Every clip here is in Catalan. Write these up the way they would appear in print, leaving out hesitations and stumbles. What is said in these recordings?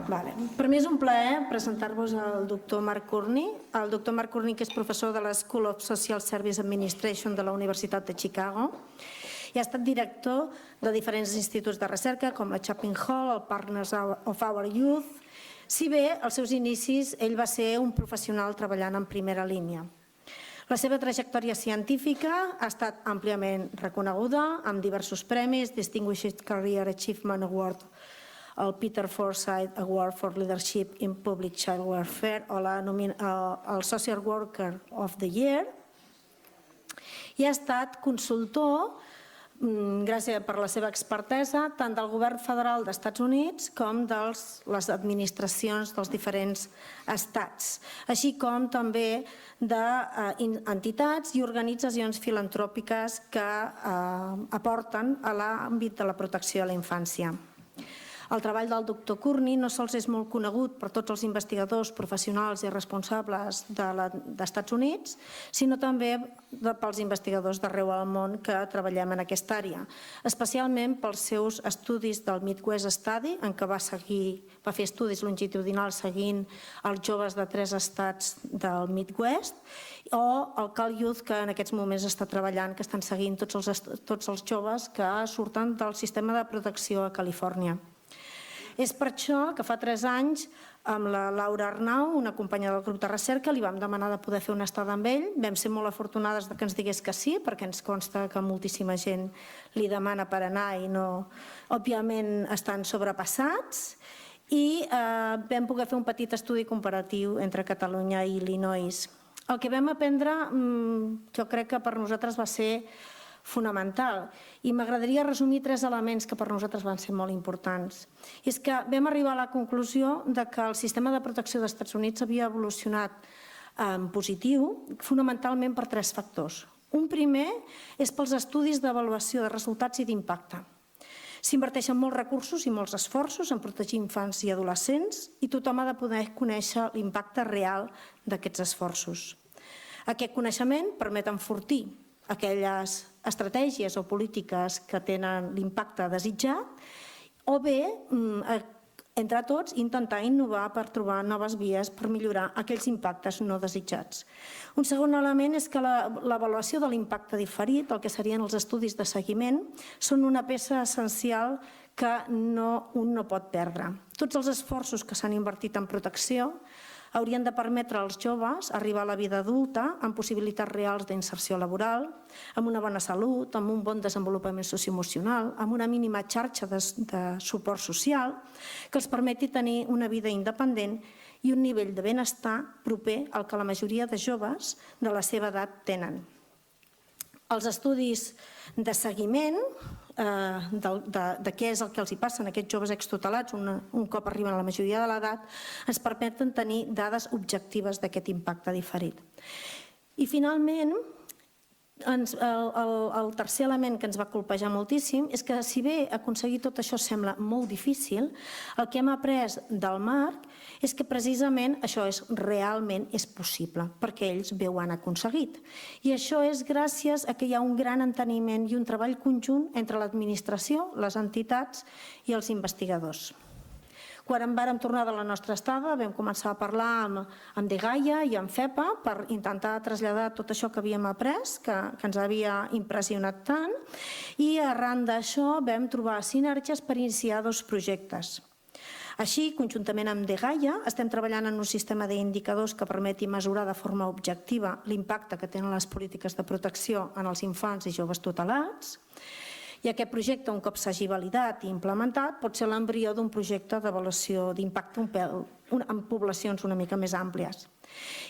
Per mi és un plaer presentar-vos el doctor Courtney. El doctor Courtney, que és professor de la School of Social Service Administration de la Universitat de Chicago, i ha estat director de diferents instituts de recerca, com la Chapin Hall, el Partners of Our Youth. Si bé, als seus inicis, ell va ser un professional treballant en primera línia. La seva trajectòria científica ha estat àmpliament reconeguda amb diversos premis, Distinguished Career Achievement Award, el Peter Forsyth Award for Leadership in Public Child Welfare o el Social Worker of the Year, i ha estat consultor, gràcies per la seva expertesa, tant del govern federal dels Estats Units com de les administracions dels diferents estats, així com també d'entitats i organitzacions filantròpiques que aporten a l'àmbit de la protecció a la infància. El treball del doctor Courtney no sols és molt conegut per tots els investigadors professionals i responsables dels Estats Units, sinó també pels investigadors d'arreu del món que treballem en aquesta àrea, especialment pels seus estudis del Midwest Study, en què va fer estudis longitudinals seguint els joves de 3 estats del Midwest, o el Cal Youth, que en aquests moments està treballant, que estan seguint tots els joves que surten del sistema de protecció a Califòrnia. És per això que fa 3 anys, amb la Laura Arnau, una companya del grup de recerca, li vam demanar de poder fer una estada amb ell. Vam ser molt afortunades que ens digués que sí, perquè ens consta que moltíssima gent li demana per anar i no, òbviament, estan sobrepassats. I vam poder fer un petit estudi comparatiu entre Catalunya i Illinois. El que vam aprendre, jo crec que per nosaltres va ser fonamental, i m'agradaria resumir 3 elements que per nosaltres van ser molt importants. I és que vam arribar a la conclusió que el sistema de protecció dels Estats Units havia evolucionat en positiu, fonamentalment per 3 factors. Un primer és pels estudis d'avaluació de resultats i d'impacte. S'inverteixen molts recursos i molts esforços en protegir infants i adolescents i tothom ha de poder conèixer l'impacte real d'aquests esforços. Aquest coneixement permet enfortir aquelles estratègies o polítiques que tenen l'impacte desitjat, o bé, entre tots, intentar innovar per trobar noves vies per millorar aquells impactes no desitjats. Un segon element és que l'avaluació de l'impacte diferit, el que serien els estudis de seguiment, són una peça essencial que un no pot perdre. Tots els esforços que s'han invertit en protecció haurien de permetre als joves arribar a la vida adulta amb possibilitats reals d'inserció laboral, amb una bona salut, amb un bon desenvolupament socioemocional, amb una mínima xarxa de suport social que els permeti tenir una vida independent i un nivell de benestar proper al que la majoria de joves de la seva edat tenen. Els estudis de seguiment de què és el que els passa a aquests joves extutelats un cop arriben a la majoria de l'edat ens permeten tenir dades objectives d'aquest impacte diferit. I finalment, el tercer element que ens va colpejar moltíssim és que si bé aconseguir tot això sembla molt difícil, el que hem après del Marc és que precisament això realment és possible, perquè ells bé ho han aconseguit. I això és gràcies a que hi ha un gran enteniment i un treball conjunt entre l'administració, les entitats i els investigadors. Quan vàrem tornar de la nostra estada vam començar a parlar amb Degaia i amb FEPA per intentar traslladar tot això que havíem après, que ens havia impressionat tant, i arran d'això vam trobar sinergies per iniciar 2 projectes. Així, conjuntament amb Degaia, estem treballant en un sistema d'indicadors que permeti mesurar de forma objectiva l'impacte que tenen les polítiques de protecció en els infants i joves tutelats. I aquest projecte, un cop s'hagi validat i implementat, pot ser l'embrió d'un projecte d'avaluació d'impacte en poblacions una mica més àmplies.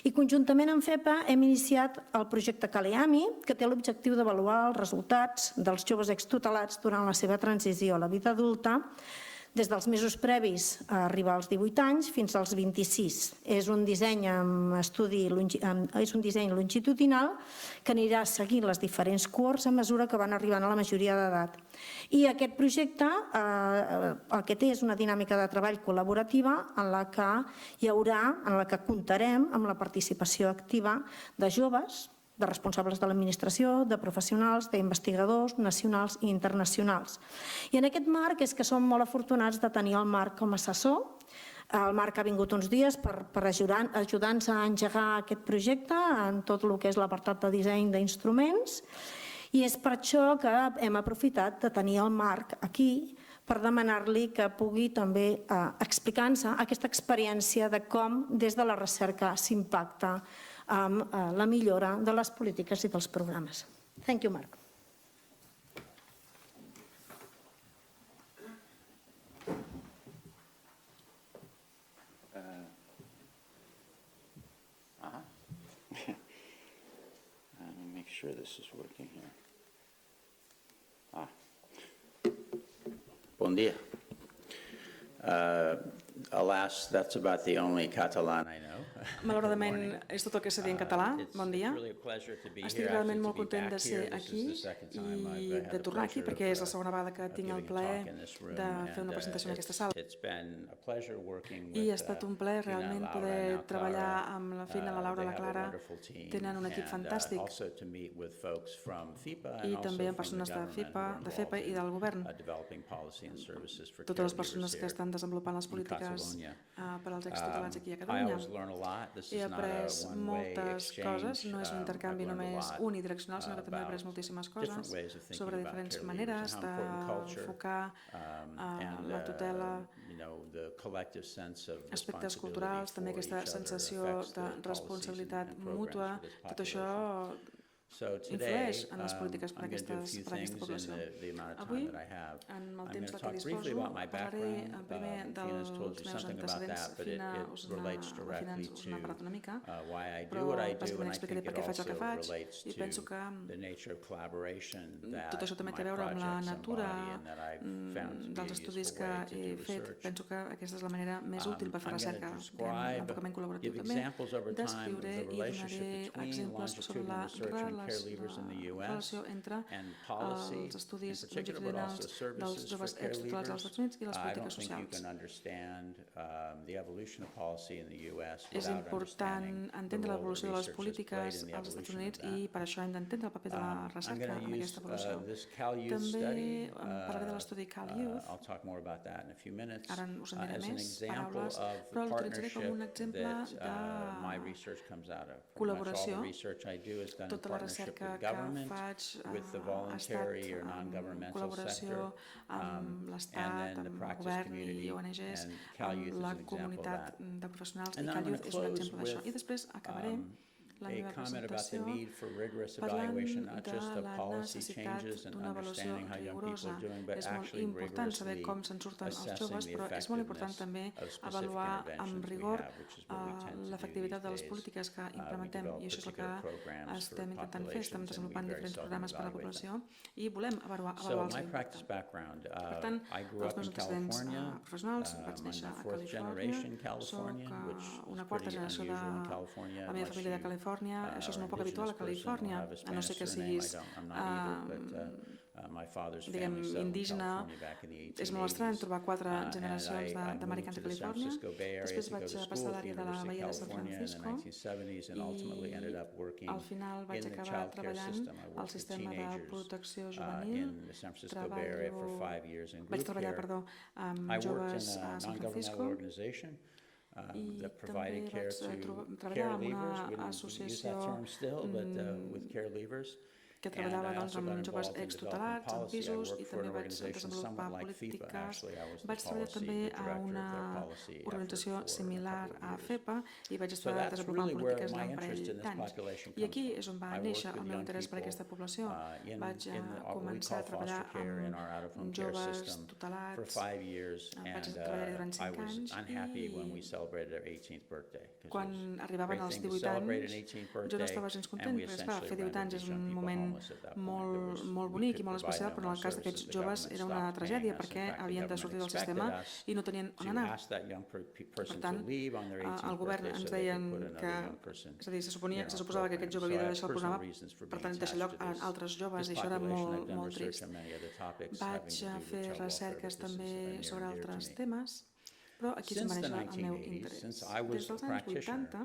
I conjuntament amb FEPA hem iniciat el projecte Caleami, que té l'objectiu d'avaluar els resultats dels joves extutelats durant la seva transició a la vida adulta, des dels mesos previs a arribar als 18 anys fins als 26. És un disseny longitudinal que anirà seguint les diferents cohorts a mesura que van arribant a la majoria d'edat. I aquest projecte el que té és una dinàmica de treball col·laborativa en la que comptarem amb la participació activa de joves, de responsables de l'administració, de professionals, d'investigadors nacionals i internacionals. I en aquest marc és que som molt afortunats de tenir el Marc com a assessor El Marc ha vingut uns dies per ajudar-nos a engegar aquest projecte en tot el que és l'apartat de disseny d'instruments, i és per això que hem aprofitat de tenir el Marc aquí per demanar-li que pugui també explicar-nos aquesta experiència de com des de la recerca s'impacta amb la millora de les polítiques i dels programes. Thank you, Marc. Make sure this is working here. Bon dia. Alas, that's about the only Catalan I know. Malauradament, és tot el que sé dir en català. Bon dia. Estic realment molt content de ser aquí i de tornar aquí, perquè és la segona vegada que tinc el plaer de fer una presentació en aquesta sala. I ha estat un plaer realment poder treballar amb la Fina, la Laura, la Clara. Tenen un equip fantàstic. I també amb persones de FEPA i del govern. Totes les persones que estan desenvolupant les polítiques per als extutelats aquí a Catalunya. He après moltes coses, no és un intercanvi només unidireccional, sinó que també he après moltíssimes coses sobre diferents maneres d'enfocar la tutela, aspectes culturals, també aquesta sensació de responsabilitat mútua. Tot això influeix en les polítiques per a aquesta població. Avui, en el temps del que disposo, parlaré primer dels meus antecedents. Fina us n'ha parlat una mica, però bàsicament explicaré per què faig el que faig i penso que tot això també té a veure amb la natura dels estudis que he fet. Penso que aquesta és la manera més útil per fer recerca, l'enfocament col·laboratiu també. Descriuré i donaré exemples sobre la relació entre els estudis longitudinals dels joves extutelats als Estats Units i les polítiques socials. És important entendre l'evolució de les polítiques als Estats Units i per això hem d'entendre el paper de la recerca en aquesta evolució. També parlaré de l'estudi Cal Youth, ara us en diré més paraules, però l'utilitzaré com un exemple de col·laboració. Tota la recerca que faig ha estat en col·laboració amb l'Estat, amb el govern i ONGs, amb la comunitat de professionals, i Cal Youth és un exemple d'això. I després acabaré la meva presentació parlant de la necessitat d'una avaluació rigorosa. És molt important saber com se'n surten els joves, però és molt important també avaluar amb rigor l'efectivitat de les polítiques que implementem, i això és el que estem intentant fer. Estem desenvolupant diferents programes per a la població i volem avaluar el seu impacte. Per tant, els meus antecedents professionals, vaig néixer a Califòrnia, soc una quarta generació de la meva família de Califòrnia. Això és molt poc habitual a Califòrnia, a no ser que siguis indígena. És molt estrany trobar 4 generacions d'americans a Califòrnia. Després vaig passar a l'àrea de la Bahia de San Francisco i al final vaig acabar treballant al sistema de protecció juvenil. Vaig treballar amb joves a San Francisco i també vaig treballar amb una associació que treballava amb joves extutelats, en pisos, i també vaig desenvolupar polítiques. Vaig treballar també a una organització similar a FEPA i vaig estar desenvolupant polítiques durant un parell d'anys. I aquí és on va néixer el meu interès per aquesta població. Vaig començar a treballar amb joves tutelats, vaig treballar durant 5 anys i quan arribaven als 18 anys jo no estava gens content, perquè esclar, fer 18 anys és un moment molt bonic i molt especial, però en el cas d'aquests joves era una tragèdia perquè havien de sortir del sistema i no tenien on anar. Per tant, el govern ens deien que, és a dir, se suposava que aquest jove havia de deixar el programa, per tant, deixar lloc a altres joves, i això era molt trist. Vaig fer recerques també sobre altres temes, però aquí se'n va néixer el meu interès. Des dels anys 80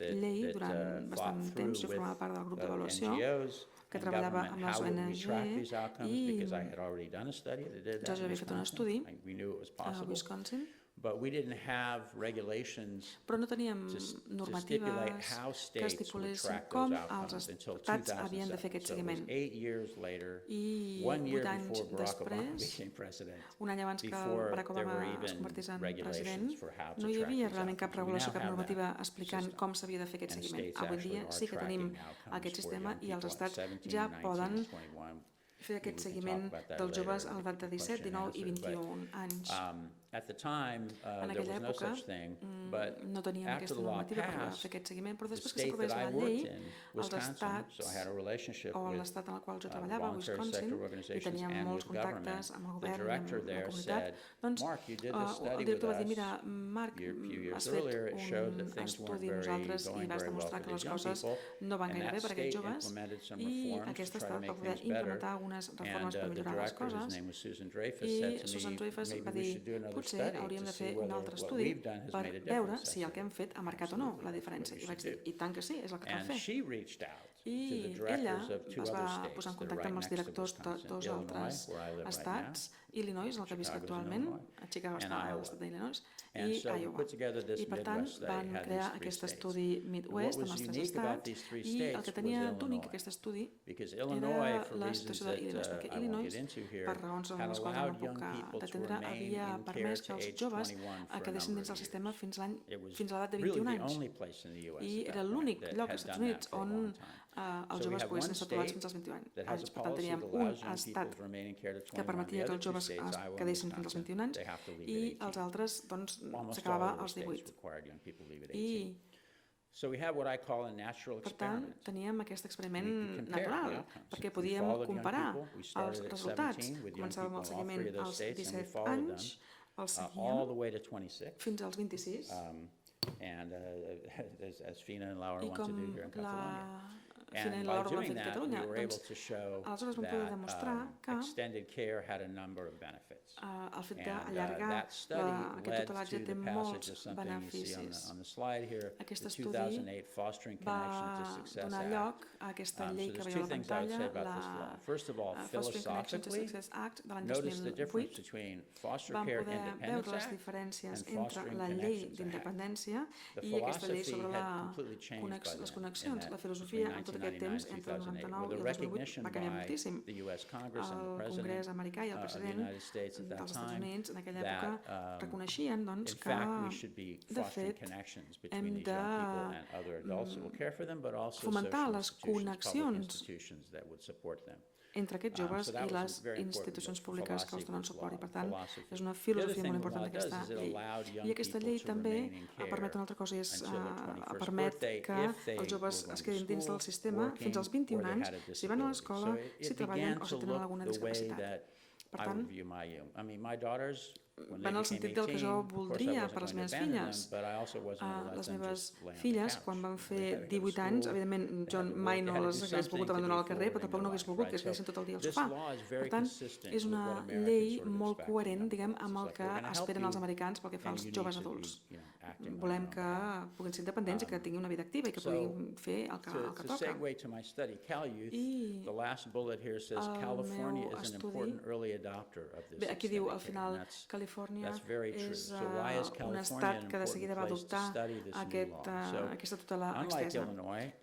llei durant bastant temps. Jo formava part del grup d'avaluació que treballava amb les ONG i ja havia fet un estudi a Wisconsin, Però no teníem normatives que estipulessin com els estats havien de fer aquest seguiment. I 8 anys després, un any abans que Barack Obama es convertís en president, no hi havia realment cap regulació, cap normativa explicant com s'havia de fer aquest seguiment. Avui en dia sí que tenim aquest sistema i els estats ja poden fer aquest seguiment dels joves a l'edat de 17, 19 i 21 anys. En aquella època no teníem aquesta normativa per fer aquest seguiment, però després que s'aprovés la llei, els estats, o l'estat en el qual jo treballava, Wisconsin, i teníem molts contactes amb el govern i amb la comunitat, doncs el director va dir, mira, Marc, has fet un estudi amb nosaltres i vas demostrar que les coses no van gaire bé per a aquests joves i aquest estat va poder implementar algunes reformes per millorar les coses i Susan Dreyfus va dir, potser hauríem de fer un altre estudi per veure si el que hem fet ha marcat o no la diferència. I vaig dir, i tant que sí, és el que cal fer. I ella es va posar en contacte amb els directors de dos altres estats, Illinois, el que visc actualment, a Chicago està a l'estat d'Illinois, i Iowa. I per tant van crear aquest estudi Midwest amb els tres estats i el que tenia d'únic aquest estudi era la situació d'Illinois, perquè Illinois, per raons en les quals no puc detendre, havia permès que els joves quedessin dins del sistema fins a l'edat de 21 anys. I era l'únic lloc als Estats Units on els joves poguessin estar aturats fins als 21 anys. Per tant, teníem un estat que permetia que els joves es quedessin fins als 21 anys i els altres s'acabava als 18. I per tant, teníem aquest experiment natural, perquè podíem comparar els resultats. Començàvem el seguiment als 17 anys, el seguíem fins als 26, i com la Fina i la Laura ho van fer a Catalunya, aleshores vam poder demostrar que el fet d'allargar aquest tutelatge té molts beneficis. Aquest estudi va donar lloc a aquesta llei que veieu a la pantalla, la Fostering Connection to Success Act de l'any 2008. Vam poder veure les diferències entre la llei d'independència i aquesta llei sobre les connexions. La filosofia en tot aquest temps, entre el 99 i el 2008, va canviar moltíssim. El Congrés americà i el president dels Estats Units en aquella època reconeixien que, de fet, hem de fomentar les connexions entre aquests joves i les institucions públiques que els donen suport. I, per tant, és una filosofia molt important d'aquesta llei. I aquesta llei també permet una altra cosa, permet que els joves es quedin dins del sistema fins als 21 anys, si van a l'escola, si treballen o si tenen alguna discapacitat. Per tant, van al sentit del que jo voldria per les meves filles. Les meves filles, quan van fer 18 anys, evidentment jo mai no les hagués pogut abandonar al carrer, però tampoc no hagués volgut que es quedessin tot el dia al sofà. Per tant, és una llei molt coherent, diguem, amb el que esperen els americans pel que fa als joves adults. Volem que puguin ser independents i que tinguin una vida activa i que puguin fer el que toca. I el meu estudi, aquí diu al final, Califòrnia és un estat que de seguida va adoptar aquesta tutela extesa.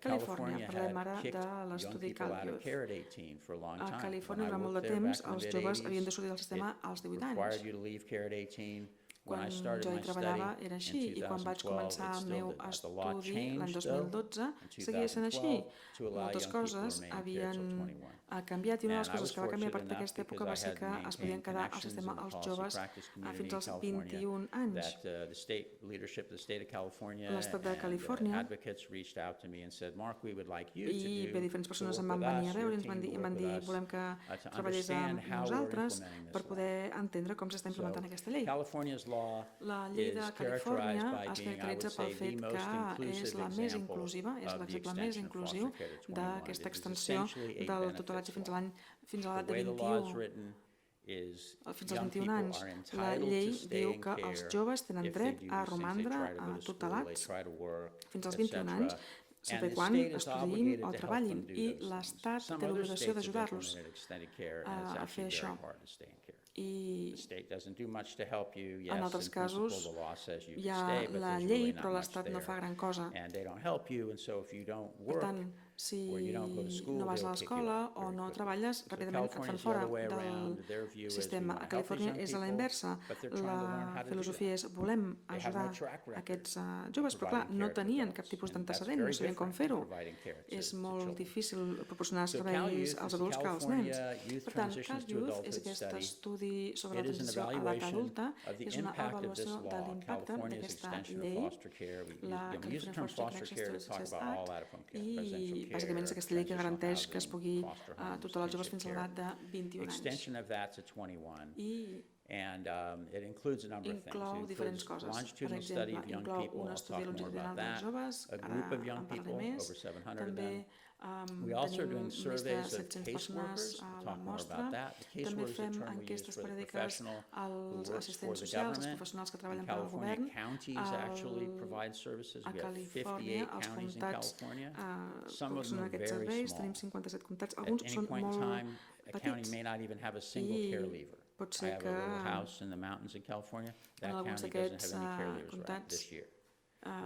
Califòrnia, parlem ara de l'estudi CalYouth. A Califòrnia, durant molt de temps, els joves havien de sortir del sistema als 18 anys. Quan jo hi treballava era així, i quan vaig començar el meu estudi l'any 2012 seguia sent així. Moltes coses havien canviat i una de les coses que va canviar a partir d'aquesta època va ser que es podien quedar al sistema els joves fins als 21 anys. L'estat de Califòrnia i diferents persones em van venir a veure i em van dir volem que treballés amb nosaltres per poder entendre com s'està implementant aquesta llei. La llei de Califòrnia es caracteritza pel fet que és la més inclusiva, és l'exemple més inclusiu d'aquesta extensió del tutelatge fins a l'edat de 21. Fins als 21 anys. La llei diu que els joves tenen dret a romandre tutelats fins als 21 anys, sempre quan estudiïn o treballin, i l'Estat té l'obligació d'ajudar-los a fer això. I The state doesn't do much to help you. Yes, en in altres principle, casos the law says you hi can ha stay, but la there's llei, really not però much l'Estat no fa there. gran cosa. And they don't help you, and so if you don't Per work, tant, si or you don't go to school, no vas a they'll kick you l'escola out o very no quickly. treballes, So ràpidament et fan California's the fora other way del around. Their view is we sistema. want A to help these Califòrnia young és a la people, inversa. but they're trying to learn how La to do filosofia that. és volem They have ajudar no track record aquests joves, però clar, providing no care to tenien cap adults, tipus and d'antecedent, that's no sabien very com different than fer-ho. providing care to És children. molt difícil proporcionar So serveis als adults que als nens. California Youth Per tant, Transitions to CalYouth és Adulthood aquest Study. estudi sobre It la is an transició a l'edat evaluation adulta, of the és una impact of this avaluació de law, l'impacte California's d'aquesta extension of llei, foster care. We la use the term foster care to talk about all out-of-home care, i residential bàsicament és care, aquesta llei que garanteix que es transitional pugui housing, foster homes, tutelar els joves kinship fins a l'edat care. de 21 anys. Extension of that to 21. I And it includes a number of things. inclou It diferents includes coses. Per longitudinal study exemple, of young inclou people. un I'll estudi talk more longitudinal about dels that. joves, A ara group of young en parlaré people, més. over 700 of També them. We also are tenim doing més de surveys of 700 case persones workers. a We'll la talk more mostra. about that. The case També worker is a fem term we use enquestes for the periòdiques professional who als works for assistents the socials, els government. professionals que In treballen per al California, govern. counties actually provide services. A We have Califòrnia, 58 els counties in comtats California. Some of them proporcionen are aquests very serveis. small. Tenim 57 comtats. At Alguns any són point in molt time, a county petits. may not even have a single I care leaver. pot I ser have que a little house in the mountains in California. That alguns county doesn't d'aquests have any care leavers right comtats this year.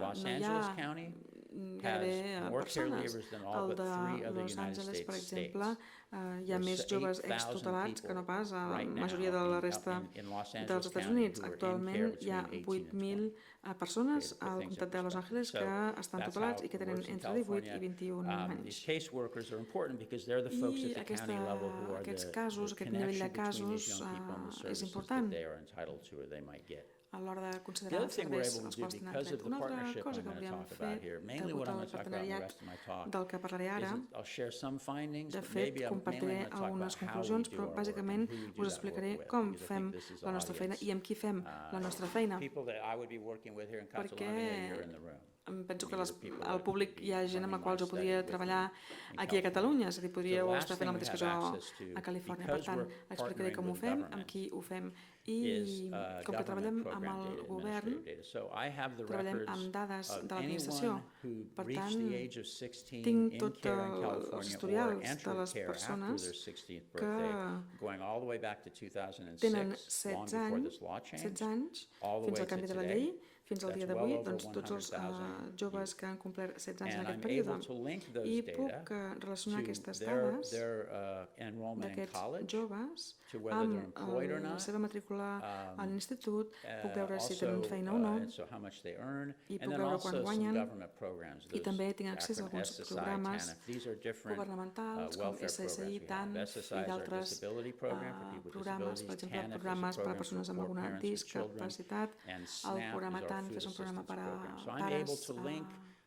Los no hi Angeles ha County gairebé has more care persones. leavers than all El but de 3 other Los United Angeles, per States exemple, states. hi ha més joves 8,000 extutelats que no pas a la right now majoria de la resta in Los Angeles dels Estats County Units. who are in Actualment care hi ha between 18 and 8.000 persones Okay, to put al things in comtat de Los Angeles que perspective. estan That's tutelats how i que it tenen works in entre 18 California. i 21 These anys. case workers are important because they're the folks I at the county level who are aquests the casos, aquest nivell connection de between these casos young people and the és services that important they are entitled to or they might get. a l'hora de The considerar other els thing we're serveis able als to do quals tenen because dret. of the Una altra partnership cosa I'm que going to volíem talk fer, about here, mainly degut what I'm al going to talk about in the partenariat rest of my talk, del que parlaré is ara, that I'll share some findings, de but fet, maybe I'm mainly compartiré going to talk algunes about how we conclusions, do però our work bàsicament and who we do us that explicaré work with, com because I fem think this is la nostra feina audience. i amb qui fem la nostra feina. People that I would be working with here in Perquè Catalonia, you're in the room. penso que You're people al that públic could hi ha be gent amb la running qual my jo podria study with treballar me in aquí a Catalunya, és a dir, The podríeu last estar fent el thing we mateix que have jo access to, a Califòrnia. Per because tant, we're explicaré com ho partnering fem, with amb qui ho fem is i com que treballem government amb program el data, govern, administrative data. So I have the treballem records amb dades of de l'administració. anyone who Per reached tant, the age of 16 tinc in tots care in els California or historials de entered les care after persones their 16th que birthday, going all the way back to tenen 2006, long 16 before anys, this law changed, 16 anys all the fins way al canvi to de la today. llei, fins al dia That's d'avui, well over doncs tots els 100,000 joves que han complert 16 anys en And aquest I'm període. able to link those I data puc relacionar aquestes to dades their enrollment in d'aquests college, joves to whether they're amb employed or la not, seva matrícula a l'institut, puc veure si also, tenen feina o no, and so how much they earn, i and puc then veure also quan some guanyen, government programs. i també tinc Those accés a alguns acronyms, SSI, programes TANF. These are different governamentals com welfare SSI, programs we have. TANF SSI i is our d'altres disability program for people with programes, per disabilities. exemple, TANF is a programes per a program persones for amb poor alguna parents with children. discapacitat, And el SNAP programa is our TANF food és un programa assistance per a program. So I'm able pares to link,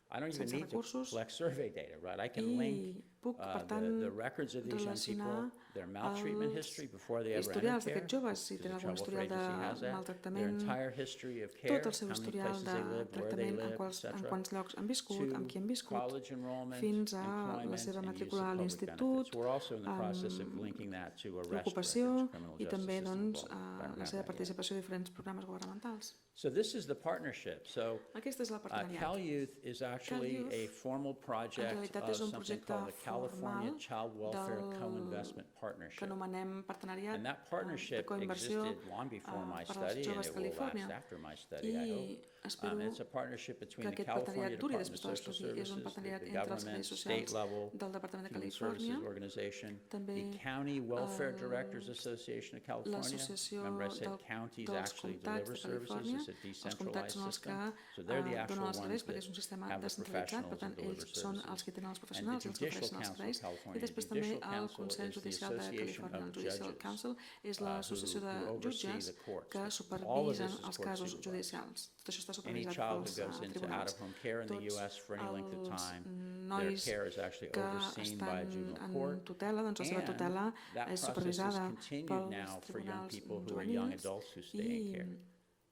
I don't even sense need to recursos, collect survey data, right? I can link i puc, per tant, the records of these young people, relacionar their maltreatment els history before they ever enter historials care, d'aquests joves, si because tenen the algun Trouble historial Free Agency has de that, their maltractament, entire history of care, tot el seu how many historial places de they live, where they tractament, live, en etc., quants llocs han viscut, amb qui han to viscut, college enrollment, fins a la employment, seva and use matrícula of a public l'institut, benefits. We're also in the process of linking that to arrest l'ocupació records, criminal i justice també system doncs, involvement. I don't la have seva that yet. participació a diferents programes governamentals. So this is the partnership. So Aquesta és la partenariat. CalYouth is actually CalYouth, a formal project realitat, of és un something projecte called the California formal Child Welfare del Co-Investment que Partnership. anomenem partenariat And that de partnership coinversió existed long before my per als study, and joves it de will last Califòrnia. after my study, I hope. I espero It's a partnership que between the aquest California partenariat duri Department of després de Social l'estudi. És un Services, partenariat the entre els government, serveis state socials level, del Departament de Human Califòrnia, Services Organization, també the County Welfare Directors Association of California. l'associació Remember I said counties dels actually comtats deliver de services, Califòrnia. it's a Els comtats decentralized són els que system. So they're the actual donen els serveis ones perquè és un that sistema have the descentralitzat, per professionals tant that deliver ells són els services. que tenen els And professionals the i els que Judicial ofereixen els Council of serveis. I California, després the també Judicial el Council Consell is the Judicial de association Califòrnia, of el Judicial judges, Council, és l'associació de who oversee jutges the courts. que All of supervisen this is els court casos supervised. judicials. Tot això està Any supervisat child who pels goes into tribunals. out-of-home care in the Tots U.S. for any length of els time, their nois care is actually que overseen by a estan juvenile en court. tutela, doncs la seva And tutela that és process is supervisada continued pels now for young tribunals people who are young juvenils adults who stay in i care.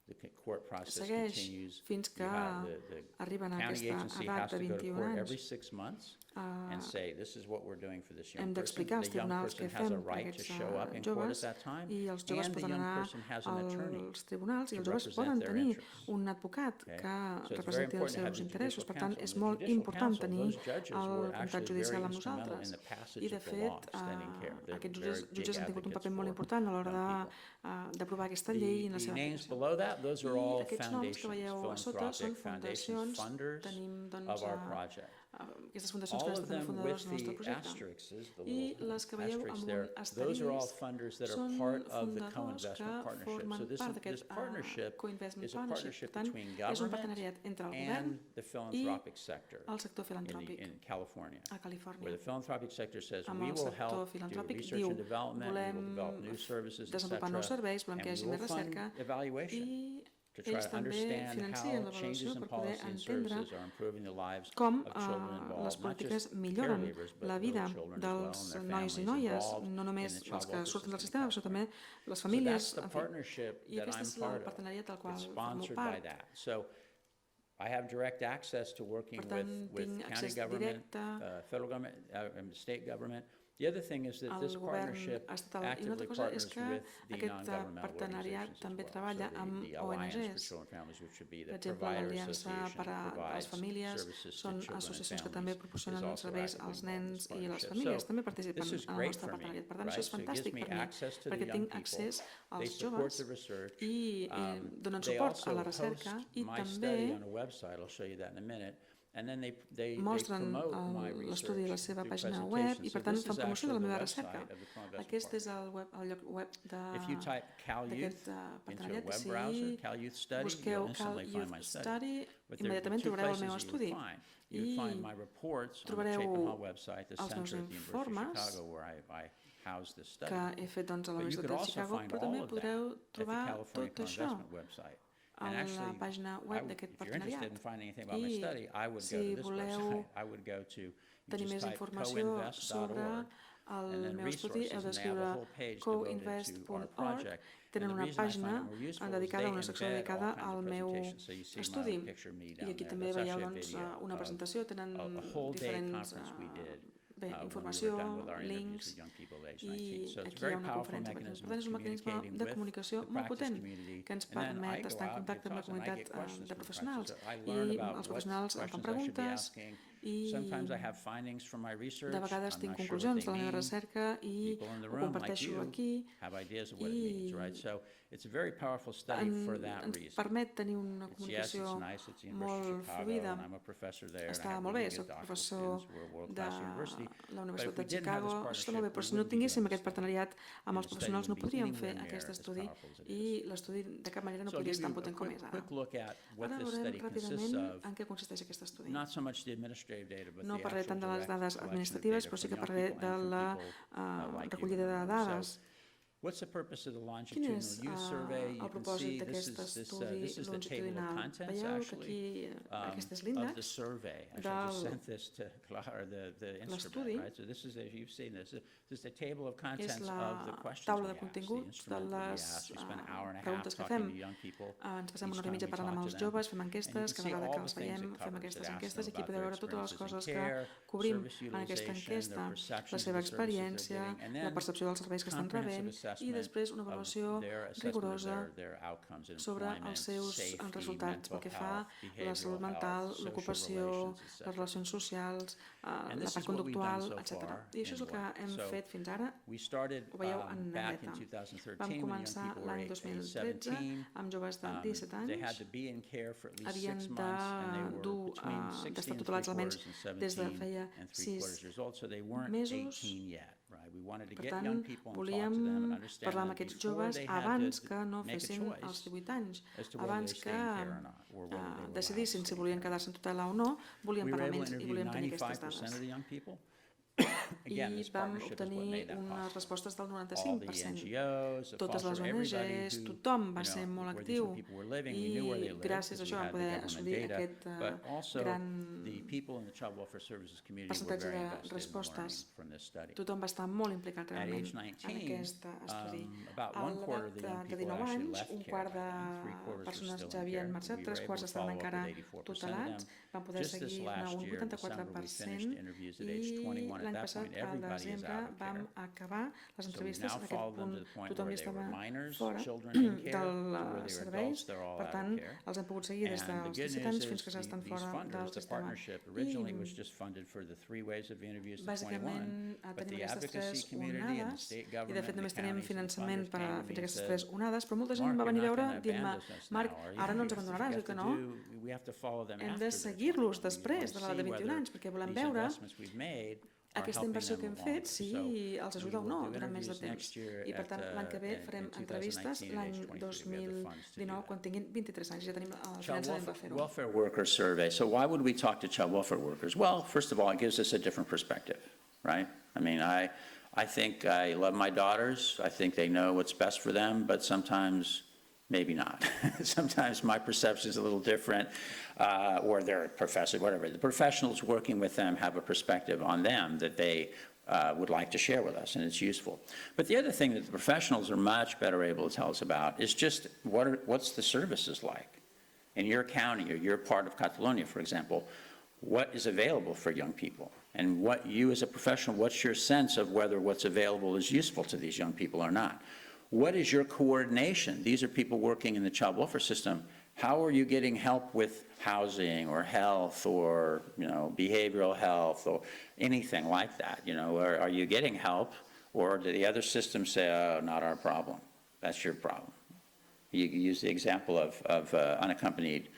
The court process segueix continues. fins que You have the arriben a county aquesta agency edat has de to go to 21 court anys. every 6 months. and say, this is what we're doing for this young hem person. d'explicar als The young tribunals person què has a fem per right to aquests show up in court joves at that time, i els joves and the poden young anar person has an attorney als tribunals i to els joves represent poden their tenir interests. un advocat Okay? que So it's very representi els important to have seus the interessos. judicial Per tant, counsel. és The molt judicial important counsel, tenir those judges el were contacte actually judicial very amb instrumental nosaltres. in the passage I, de of the fet, law, extending care. They're aquests very jutges big han tingut un advocates paper molt for important a l'hora young people. d'aprovar aquesta llei i en la The seva names aplicació. below that, those are I all aquests noms que foundations, veieu a sota són philanthropic foundations, fundacions, funders tenim of our project. aquestes fundacions que All han of estat them fundadors with del nostre the projecte. asterisks, the I little les que veieu asterisks amb there, un those are all asterisc funders that are són part of the fundadors que co-investment partnership. So formen this part d'aquest partnership co-investment is a partnership. partnership Per tant, between és un government partenariat entre el govern and the philanthropic sector el sector filantròpic in California, a Califòrnia. where the philanthropic sector says, Amb we el will sector help do filantròpic research diu, and development, we will volem develop new services, desenvolupar nous etc., serveis, volem and que hi we hagi will més fund recerca evaluation i to try ells to també understand financien how l'avaluació changes in per poder policy and entendre services are improving the lives com of children les involved, not polítiques just milloren caregivers, but la little vida children as well dels and their nois i families noies, involved no in només the els child que welfare surten del system in sistema, sinó també California. les So famílies, that's the en fi. partnership I that aquest I'm és el part of. partenariat del qual It's formo sponsored by part. that. So I have direct access to working Per tant, with tinc county accés government, directe federal government, and state government. The other thing is that al this govern partnership estatal. I una actively altra cosa és partners que with the aquest non-governmental partenariat organizations també as well. treballa So amb the Alliance for ONGs. Children and Families, which would be Per the exemple, provider l'Aliança association per a les provides famílies services to són children and associacions que també families, proporcionen is also serveis actively als involved in nens this i les partnership. famílies. So També participen this is en el great nostre for me, partenariat. Per tant, right? això és So it gives fantàstic me per mi, access to the perquè young tinc people. accés They als support joves the research. i donen They suport a also la recerca host i my study també on a website. I'll show you that in a minute. And then they mostren promote my l'estudi a la research seva through pàgina web i presentations. per So tant this fan is promoció de la actually meva the recerca. website of the co-investment Aquest és partnership. el lloc web If you type Cal Youth d'aquest into a partenariat. web Si browser, Cal Youth Study, busqueu you'll Cal instantly find my Youth study. Study, But there are immediatament two trobareu el meu places you would estudi find. You would find my reports on the trobareu Chapin Hall website, the els meus center at the University of informes Chicago where I house this study. que he fet doncs, a la But you Universitat could de also Chicago, find però all també of that podreu at the trobar California tot això Co-investment website. a And la actually, pàgina web d'aquest if you're interested in partenariat. finding anything about my I study, I would go si to this voleu website. I would go to, you tenir just més type informació sobre coinvest.org, and el then meu estudi, heu resources, and they have a d'escriure whole page devoted to our coinvest.org. project. Tenen And the una reason I find pàgina it more useful is dedicada, they una secció embed dedicada all kinds al of meu presentations. So you see my estudi. own picture of me I down aquí there. també That's veieu actually a doncs, video una of presentació, tenen a whole day diferents conference we did bé, when we informació, were done with our interviews links, with young people aged i 19. So it's a aquí hi very ha una powerful conferència. Per mechanism tant, és un of mecanisme communicating de with comunicació the molt practice potent community. que ens And then I permet go estar en out, contacte amb la give talks, and I comunitat get questions de from professionals. practitioners. I I learn about els what professionals em fan questions I should be preguntes asking. i Sometimes I have findings from my research. de vegades I'm tinc not sure what conclusions they de la meva mean. recerca i People in the ho room, like comparteixo you, aquí. have ideas of what it means, right? So it's a very powerful study for that Ens reason. permet tenir una Yes, it's comunicació nice. It's the University molt of Chicago, fluida. and I'm a professor there. And I Està have molt bé, really soc good doctoral professor students. We're a de world-class university. la But Universitat if we de didn't have this Chicago. Això està molt bé, partnership, però we si no wouldn't be tinguéssim doing aquest this study. partenariat amb And els the study professionals no wouldn't be podríem anywhere fer near aquest as estudi powerful as it i is. l'estudi de cap manera no So I'll podria give estar tan you a potent com és ara. quick look at what Ara this veurem study consists ràpidament of. en què consisteix aquest estudi. Not so much the administrative data, but No the parlaré actual tant de les direct dades collection of administratives, data però sí from que young parlaré people de and from la people like you recollida in the de room. dades. So, what's the purpose of the Quin longitudinal és youth survey? You el can propòsit see d'aquest estudi this is the table of longitudinal? contents Veieu que actually aquí aquestes of the l'índex survey. I should del- just sent this to Clara, the l'estudi. instrument, right? So this is, if you've seen this, this is the table of És contents la of the questions taula we de ask, the continguts de instrument that we les ask. We spend an hour and a half preguntes que talking fem. to young people. Ens passem each una hora i time mitja we parlant amb talk els to them. joves, fem And you enquestes, can cada see vegada all que the els things veiem it fem covers. aquestes It asks enquestes them i aquí about podeu their veure totes les experiences in coses que care, cobrim service en aquesta utilization, their enquesta, perceptions la of seva the services they're experiència, getting, and la then percepció dels serveis que estan comprehensive rebent i assessment després una of avaluació their assessment of rigorosa their outcomes in sobre employment, els seus safety, resultats pel mental que fa health, a la salut behavioral mental, health, social l'ocupació, relations, les etc. relacions socials, And la this part is what we've done conductual, so etc. far I això és in el que work. hem So fet fins ara. we started Ho veieu en back in negreta. 2013 Vam when young començar people were l'any age 2013 17. amb joves de 17 They had anys. to be in care for at least Havien 6 months, and they were dur between 60 d'estar and tutelats almenys 3/4 and des de 17 feia and 6 3/4 years old, so they weren't mesos. 18 yet. Right? We wanted to Per get tant, young people and talk to volíem them and understand parlar amb them aquests before joves they had abans to que no make a fessin els choice 18 anys, as to whether abans they que stay in care or not, or whether they were allowed to decidissin si stay in volien care. quedar-se en tutela o no, volíem We were parlar amb able to ells i interview volíem tenir aquestes 95% of dades. the young people. i vam obtenir unes respostes del 95%. Totes les ONGs, tothom va ser molt actiu i gràcies a això vam poder assolir aquest gran percentatge de respostes. Tothom va estar molt implicat realment en aquest estudi. A l'edat de 19 anys, un quart de persones ja havien marxat, 3/4 estaven encara tutelats, van poder seguir un 84% i l'any passat, al desembre, vam acabar les entrevistes. En aquest punt tothom hi estava fora dels serveis, per tant, els hem pogut seguir des dels 17 anys fins que s'estan fora del sistema. I bàsicament tenim aquestes 3 onades i de fet només tenim finançament per a fins aquestes 3 onades, però molta gent em va venir a veure dient-me: Marc, ara no ens abandonaràs, oi que no? Hem de seguir-los després de l'edat de 21 anys perquè volem veure aquesta inversió que hem fet, si els ajuda o no durant més de temps. I per tant, l'any que ve farem entrevistes, l'any 2019, quan tinguin 23 anys. Ja tenim el finançament per fer-ho. Welfare workers survey. So why would we talk to child welfare workers? Well, first of all, it gives us a different perspective, right? I mean, I think I love my daughters. I think they know what's best for them, but sometimes maybe not. Sometimes my perception is a little different, or they're a professor, whatever. The professionals working with them have a perspective on them that they would like to share with us, and it's useful. But the other thing that the professionals are much better able to tell us about is just what's the services like. In your county or your part of Catalonia, for example, what is available for young people? And what you as a professional, what's your sense of whether what's available is useful to these young people or not? What is your coordination? These are people working in the child welfare system. How are you getting help with housing or health or, behavioral health or anything like that? Or are you getting help, or do the other systems say, oh, not our problem? That's your problem. You use the example of unaccompanied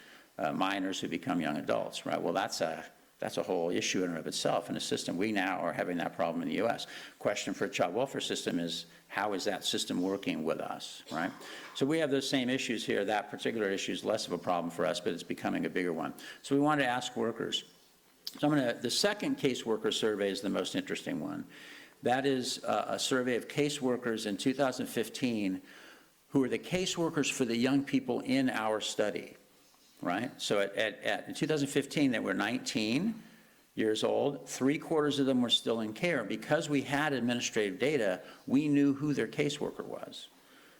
minors who become young adults, right? Well, that's a whole issue in and of itself in a system. We now are having that problem in the U.S. Question for a child welfare system is, how is that system working with us, right? So we have those same issues here. That particular issue is less of a problem for us, but it's becoming a bigger one. So we wanted to ask workers. So the second caseworker survey is the most interesting one. That is a survey of caseworkers in 2015 who are the caseworkers for the young people in our study, right? So in 2015, they were 19 years old. 3/4 of them were still in care. Because we had administrative data, we knew who their caseworker was.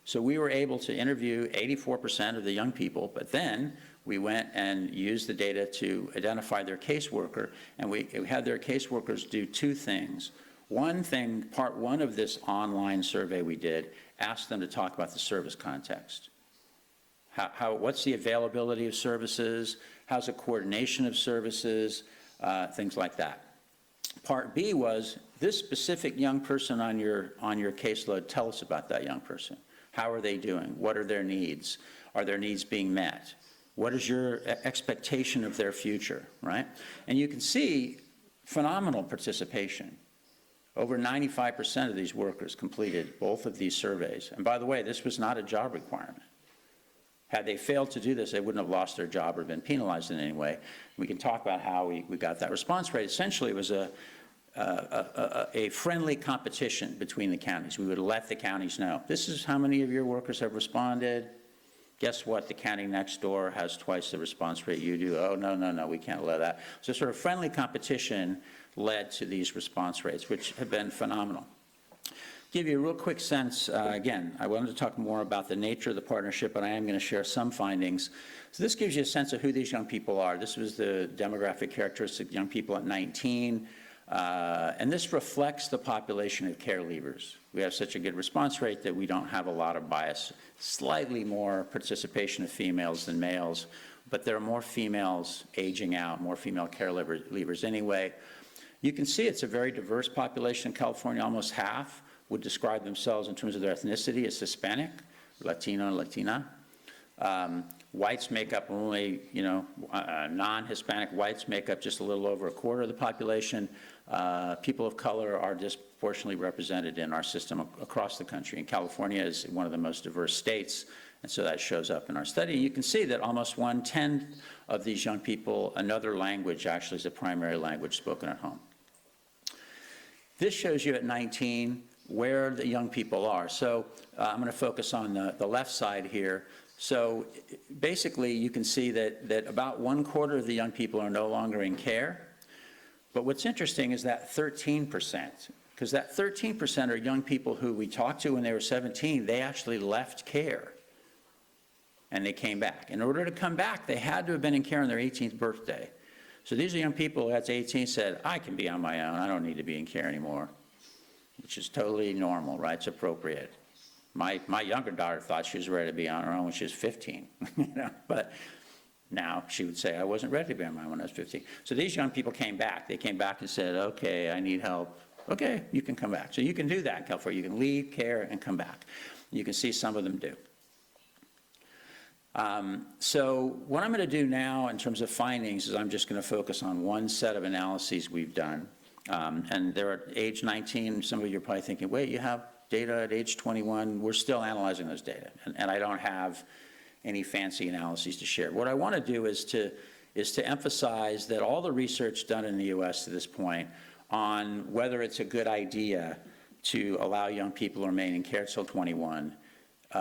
So we were able to interview 84% of the young people, but then we went and used the data to identify their caseworker, and we had their caseworkers do 2 things. One thing, part 1 of this online survey we did, asked them to talk about the service context. What's the availability of services? How's the coordination of services? Things like that. Part B was, this specific young person on your caseload, tell us about that young person. How are they doing? What are their needs? Are their needs being met? What is your expectation of their future, right? And you can see phenomenal participation. Over 95% of these workers completed both of these surveys. And by the way, this was not a job requirement. Had they failed to do this, they wouldn't have lost their job or been penalized in any way. We can talk about how we got that response rate. Essentially, it was a friendly competition between the counties. We would let the counties know, this is how many of your workers have responded. Guess what? The county next door has twice the response rate you do. Oh, no, we can't allow that. So sort of friendly competition led to these response rates, which have been phenomenal. Give you a real quick sense, again, I wanted to talk more about the nature of the partnership, but I am going to share some findings. So this gives you a sense of who these young people are. This was the demographic characteristic of young people at 19, and this reflects the population of care leavers. We have such a good response rate that we don't have a lot of bias. Slightly more participation of females than males, but there are more females aging out, more female care leavers anyway. You can see it's a very diverse population in California. Almost half would describe themselves in terms of their ethnicity as Hispanic, Latino, and Latina. Whites make up only, non-Hispanic whites make up just a little over 1/4 of the population. People of color are disproportionately represented in our system across the country. And California is one of the most diverse states, and so that shows up in our study. You can see that almost 1/10 of these young people, another language actually is a primary language spoken at home. This shows you at 19 where the young people are. So I'm going to focus on the left side here. So basically, you can see that about 1/4 of the young people are no longer in care. But what's interesting is that 13%, because that 13% are young people who we talked to when they were 17, they actually left care and they came back. In order to come back, they had to have been in care on their 18th birthday. So these are young people that's 18 said, I can be on my own, I don't need to be in care anymore, which is totally normal, right? It's appropriate. My younger daughter thought she was ready to be on her own when she was 15, you know, but now she would say, I wasn't ready to be on my own when I was 15. So these young people came back. They came back and said, okay, I need help. Okay, you can come back. So you can do that in California. You can leave care and come back. You can see some of them do. So what I'm going to do now in terms of findings is I'm just going to focus on one set of analyses we've done. And they're at age 19. Some of you are probably thinking, wait, you have data at age 21. We're still analyzing those data. And I don't have any fancy analyses to share. What I want to do is to emphasize that all the research done in the U.S. to this point on whether it's a good idea to allow young people to remain in care till 21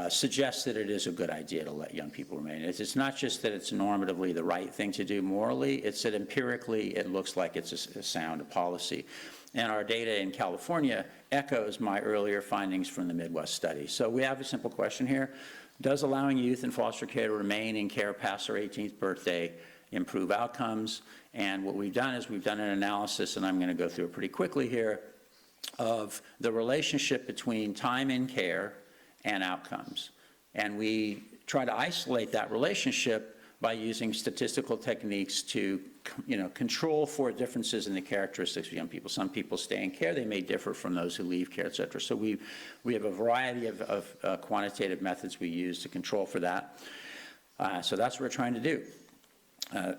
suggests that it is a good idea to let young people remain. It's not just that it's normatively the right thing to do morally, it's that empirically it looks like it's a sound policy. And our data in California echoes my earlier findings from the Midwest study. So we have a simple question here. Does allowing youth in foster care to remain in care past their 18th birthday improve outcomes? And what we've done is we've done an analysis, and I'm going to go through it pretty quickly here, of the relationship between time in care and outcomes. And we try to isolate that relationship by using statistical techniques to, control for differences in the characteristics of young people. Some people stay in care, they may differ from those who leave care, et cetera. So we have a variety of quantitative methods we use to control for that. So that's what we're trying to do.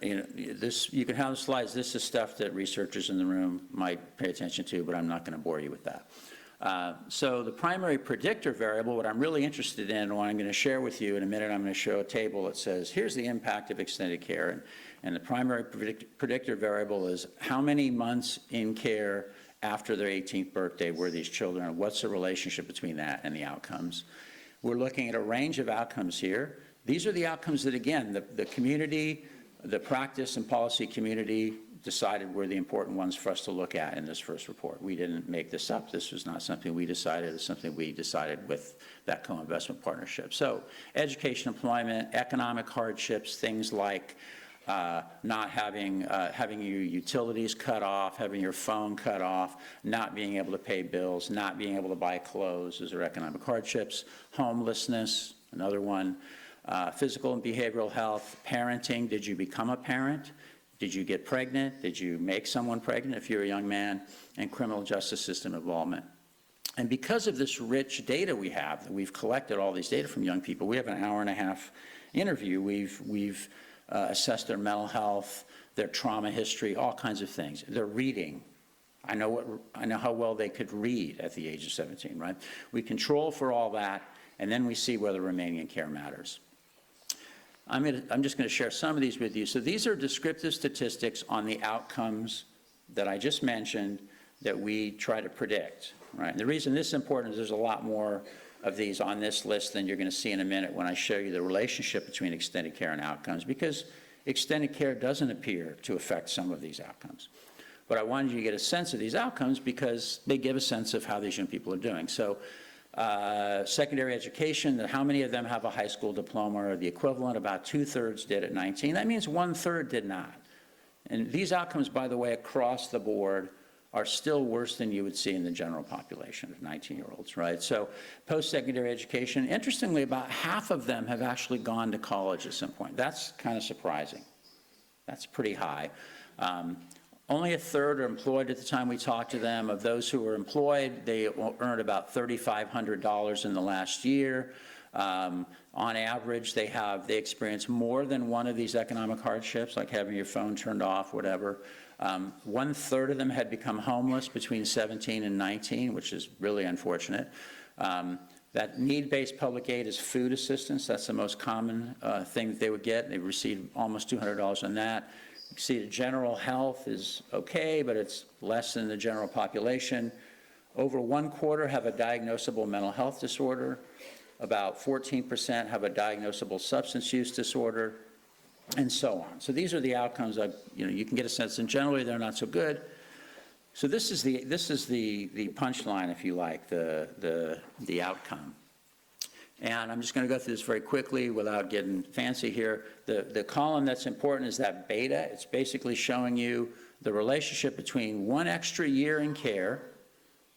You can have the slides. This is stuff that researchers in the room might pay attention to, but I'm not going to bore you with that. So the primary predictor variable, what I'm really interested in, and what I'm going to share with you in a minute, I'm going to show a table that says, here's the impact of extended care. And the primary predictor variable is how many months in care after their 18th birthday were these children, and what's the relationship between that and the outcomes. We're looking at a range of outcomes here. These are the outcomes that, again, the community, the practice and policy community decided were the important ones for us to look at in this first report. We didn't make this up. This was not something we decided. It's something we decided with that co-investment partnership. So education, employment, economic hardships, things like not having your utilities cut off, having your phone cut off, not being able to pay bills, not being able to buy clothes. Those are economic hardships. Homelessness, another one. Physical and behavioral health, parenting. Did you become a parent? Did you get pregnant? Did you make someone pregnant if you're a young man? And criminal justice system involvement. And because of this rich data we have, that we've collected all these data from young people, we have an hour-and-a-half interview. We've assessed their mental health, their trauma history, all kinds of things. Their reading. I know how well they could read at the age of 17, right? We control for all that, and then we see whether remaining in care matters. I'm just going to share some of these with you. So these are descriptive statistics on the outcomes that I just mentioned that we try to predict, right? And the reason this is important is there's a lot more of these on this list than you're going to see in a minute when I show you the relationship between extended care and outcomes, because extended care doesn't appear to affect some of these outcomes. But I wanted you to get a sense of these outcomes because they give a sense of how these young people are doing. So secondary education, how many of them have a high school diploma or the equivalent? About 2/3 did at 19. That means 1/3 did not. And these outcomes, by the way, across the board are still worse than you would see in the general population of 19-year-olds, right? So post-secondary education, interestingly, about half of them have actually gone to college at some point. That's kind of surprising. That's pretty high. Only 1/3 are employed at the time we talked to them. Of those who were employed, they earned about $3,500 in the last year. On average, they experience more than one of these economic hardships, like having your phone turned off, whatever. 1/3 of them had become homeless between 17 and 19, which is really unfortunate. That need-based public aid is food assistance. That's the most common thing that they would get. They received almost $200 on that. You see, the general health is okay, but it's less than the general population. Over 1/4 have a diagnosable mental health disorder. About 14% have a diagnosable substance use disorder, and so on. So these are the outcomes. You can get a sense, and generally they're not so good. So this is the punchline, if you like, the outcome. And I'm just going to go through this very quickly without getting fancy here. The column that's important is that beta. It's basically showing you the relationship between 1 extra year in care,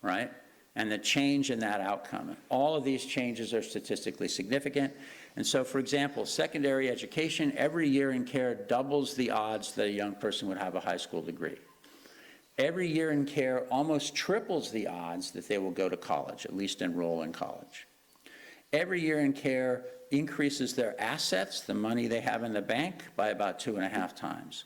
right, and the change in that outcome. All of these changes are statistically significant. And so, for example, secondary education, every year in care doubles the odds that a young person would have a high school degree. Every year in care almost triples the odds that they will go to college, at least enroll in college. Every year in care increases their assets, the money they have in the bank, by about 2.5 times.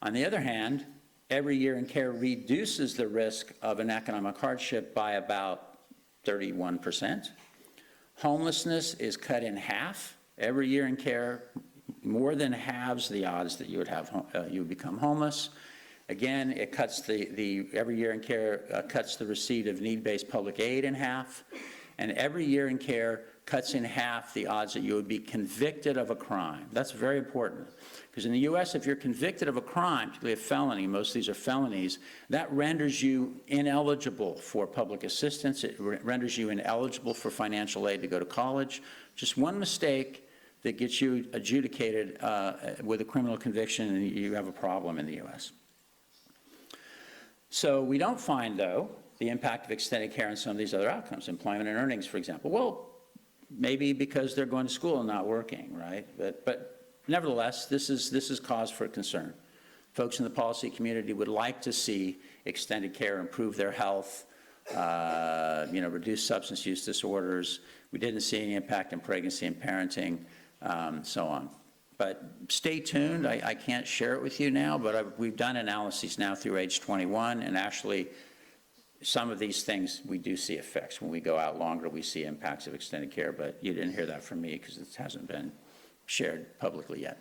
On the other hand, every year in care reduces the risk of an economic hardship by about 31%. Homelessness is cut in half. Every year in care, more than halves the odds that you would become homeless. Again, it cuts every year in care cuts the receipt of need-based public aid in half. And every year in care cuts in half the odds that you would be convicted of a crime. That's very important, because in the U.S., if you're convicted of a crime, particularly a felony, most of these are felonies, that renders you ineligible for public assistance. It renders you ineligible for financial aid to go to college. Just one mistake that gets you adjudicated with a criminal conviction, and you have a problem in the U.S. So we don't find, though, the impact of extended care on some of these other outcomes, employment and earnings, for example. Well, maybe because they're going to school and not working, right? But nevertheless, this is cause for concern. Folks in the policy community would like to see extended care improve their health, reduce substance use disorders. We didn't see any impact in pregnancy and parenting, so on. But stay tuned. I can't share it with you now, but we've done analyses now through age 21, and actually some of these things we do see effects. When we go out longer, we see impacts of extended care, but you didn't hear that from me because it hasn't been shared publicly yet.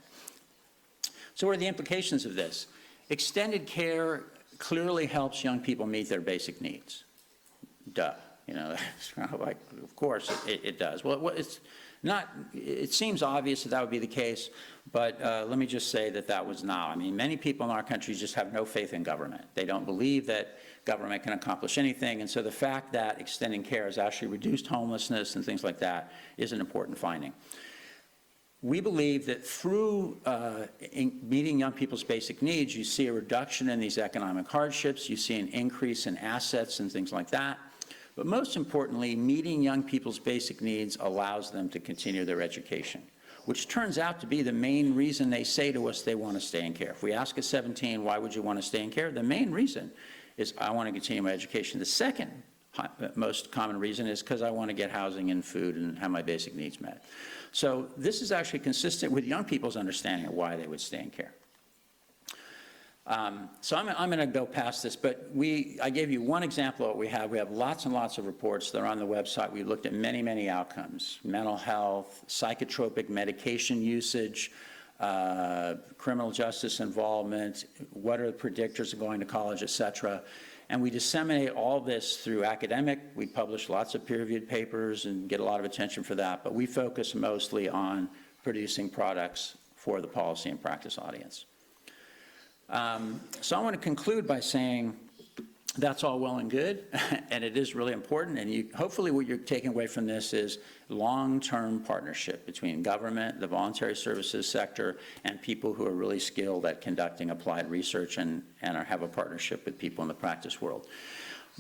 So what are the implications of this? Extended care clearly helps young people meet their basic needs. Duh. It's kind of like, of course it does. Well, it's not, it seems obvious that would be the case, but let me just say that was not. I mean, many people in our country just have no faith in government. They don't believe that government can accomplish anything, and so the fact that extending care has actually reduced homelessness and things like that is an important finding. We believe that through meeting young people's basic needs, you see a reduction in these economic hardships, you see an increase in assets and things like that. But most importantly, meeting young people's basic needs allows them to continue their education, which turns out to be the main reason they say to us they want to stay in care. If we ask a 17, why would you want to stay in care? The main reason is I want to continue my education. The second most common reason is because I want to get housing and food and have my basic needs met. So this is actually consistent with young people's understanding of why they would stay in care. So I'm going to go past this, but I gave you one example of what we have. We have lots and lots of reports. They're on the website. We looked at many, many outcomes: mental health, psychotropic medication usage, criminal justice involvement, what are the predictors of going to college, et cetera. And we disseminate all this through academic. We publish lots of peer-reviewed papers and get a lot of attention for that, but we focus mostly on producing products for the policy and practice audience. So I want to conclude by saying that's all well and good, and it is really important, and hopefully what you're taking away from this is long-term partnership between government, the voluntary services sector, and people who are really skilled at conducting applied research and have a partnership with people in the practice world.